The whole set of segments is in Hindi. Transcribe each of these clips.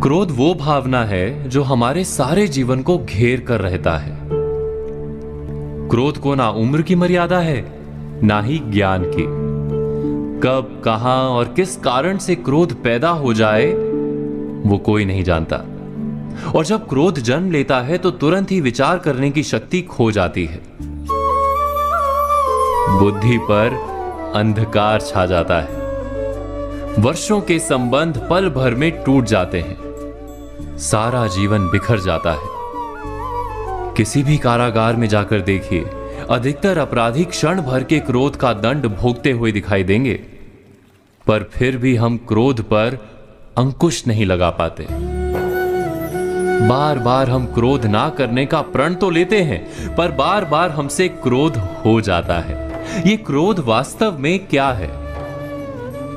क्रोध वो भावना है जो हमारे सारे जीवन को घेर कर रहता है। क्रोध को ना उम्र की मर्यादा है, ना ही ज्ञान की। कब, कहां और किस कारण से क्रोध पैदा हो जाए वो कोई नहीं जानता। और जब क्रोध जन्म लेता है तो तुरंत ही विचार करने की शक्ति खो जाती है। बुद्धि पर अंधकार छा जाता है। वर्षों के संबंध पल भर में टूट जाते हैं। सारा जीवन बिखर जाता है। किसी भी कारागार में जाकर देखिए, अधिकतर अपराधी क्षण भर के क्रोध का दंड भोगते हुए दिखाई देंगे, पर फिर भी हम क्रोध पर अंकुश नहीं लगा पाते। बार बार हम क्रोध ना करने का प्रण तो लेते हैं, पर बार बार हमसे क्रोध हो जाता है। ये क्रोध वास्तव में क्या है,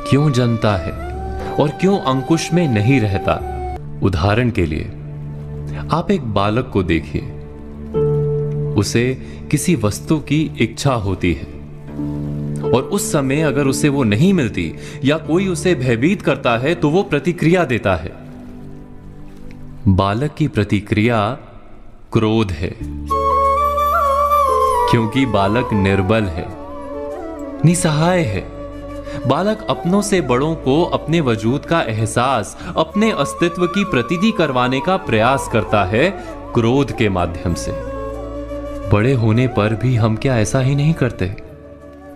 क्यों जन्मता है और क्यों अंकुश में नहीं रहता? उदाहरण के लिए आप एक बालक को देखिए। उसे किसी वस्तु की इच्छा होती है और उस समय अगर उसे वो नहीं मिलती या कोई उसे भयभीत करता है तो वो प्रतिक्रिया देता है। बालक की प्रतिक्रिया क्रोध है, क्योंकि बालक निर्बल है, निसहाय है। बालक अपनों से बड़ों को अपने वजूद का एहसास, अपने अस्तित्व की प्रतीति करवाने का प्रयास करता है क्रोध के माध्यम से। बड़े होने पर भी हम क्या ऐसा ही नहीं करते?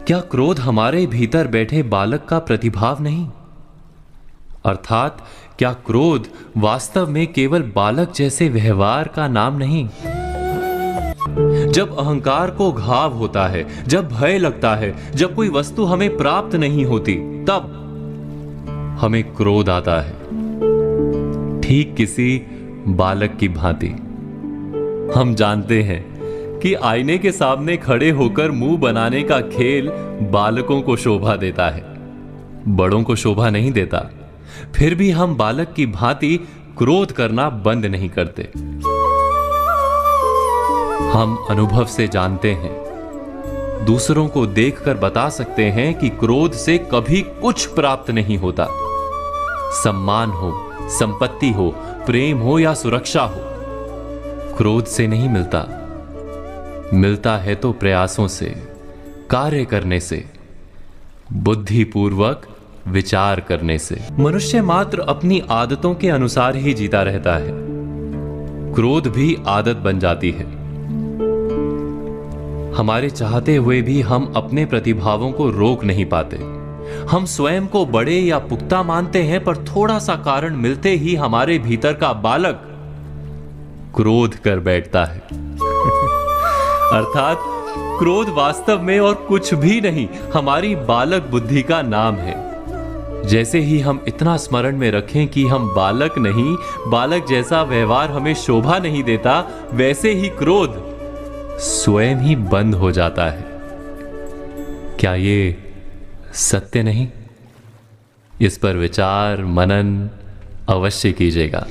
क्या क्रोध हमारे भीतर बैठे बालक का प्रतिभाव नहीं? अर्थात क्या क्रोध वास्तव में केवल बालक जैसे व्यवहार का नाम नहीं? जब अहंकार को घाव होता है, जब भय लगता है, जब कोई वस्तु हमें प्राप्त नहीं होती, तब हमें क्रोध आता है, ठीक किसी बालक की भांति। हम जानते हैं कि आईने के सामने खड़े होकर मुंह बनाने का खेल बालकों को शोभा देता है, बड़ों को शोभा नहीं देता। फिर भी हम बालक की भांति क्रोध करना बंद नहीं करते। हम अनुभव से जानते हैं, दूसरों को देखकर बता सकते हैं कि क्रोध से कभी कुछ प्राप्त नहीं होता। सम्मान हो, संपत्ति हो, प्रेम हो या सुरक्षा हो, क्रोध से नहीं मिलता। मिलता है तो प्रयासों से, कार्य करने से, बुद्धिपूर्वक विचार करने से। मनुष्य मात्र अपनी आदतों के अनुसार ही जीता रहता है। क्रोध भी आदत बन जाती है। हमारे चाहते हुए भी हम अपने प्रतिभावों को रोक नहीं पाते। हम स्वयं को बड़े या पुख्ता मानते हैं, पर थोड़ा सा कारण मिलते ही हमारे भीतर का बालक क्रोध कर बैठता है। अर्थात क्रोध वास्तव में और कुछ भी नहीं, हमारी बालक बुद्धि का नाम है। जैसे ही हम इतना स्मरण में रखें कि हम बालक नहीं, बालक जैसा व्यवहार हमें शोभा नहीं देता, वैसे ही क्रोध स्वयं ही बंद हो जाता है। क्या ये सत्य नहीं? इस पर विचार मनन अवश्य कीजिएगा।